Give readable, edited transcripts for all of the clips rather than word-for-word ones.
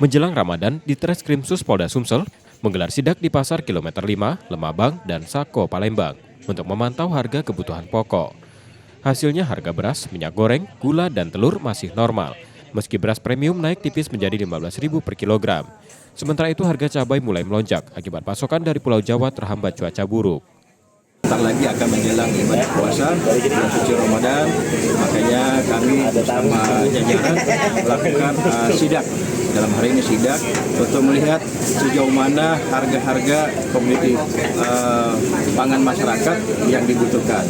Menjelang Ramadan, di Treskrimsus Polda Sumsel menggelar sidak di Pasar Kilometer 5, Lemabang, dan Sako, Palembang untuk memantau harga kebutuhan pokok. Hasilnya harga beras, minyak goreng, gula, dan telur masih normal, meski beras premium naik tipis menjadi Rp15.000 per kilogram. Sementara itu harga cabai mulai melonjak akibat pasokan dari Pulau Jawa terhambat cuaca buruk. Sebentar lagi akan menjelang ibadah puasa, bulan suci Ramadan, makanya kami bersama jajaran melakukan sidak. Dalam hari ini sidak untuk melihat sejauh mana harga-harga komoditi pangan masyarakat yang dibutuhkan.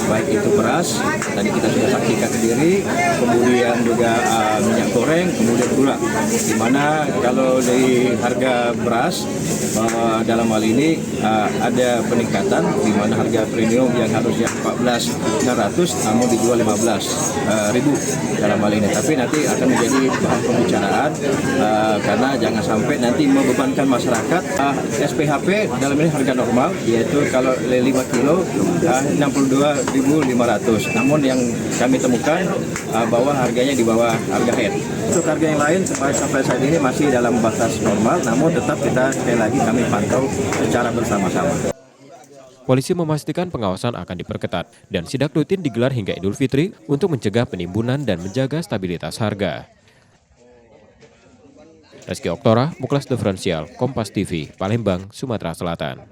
Baik itu beras, tadi kita sudah saksikan sendiri, kemudian juga minyak goreng, kemudian gula. Di mana kalau dari harga beras dalam hal ini ada peningkatan, di mana harga premium yang harusnya 14.900 namun dijual 15.000 dalam hal ini. Tapi nanti akan menjadi bahan pembicaraan karena jangan sampai nanti membebankan masyarakat. SPHP dalam ini harga normal, yaitu kalau 5 kilo 62.500. Namun yang kami temukan bahwa harganya di bawah harga head. Untuk harga yang lain sampai saat ini masih dalam batas normal, namun tetap kita sekali lagi kami pantau secara bersama-sama. Polisi memastikan pengawasan akan diperketat dan sidak rutin digelar hingga Idul Fitri untuk mencegah penimbunan dan menjaga stabilitas harga. Reski Oktora, Muklas Diferensial, Kompas TV, Palembang, Sumatera Selatan.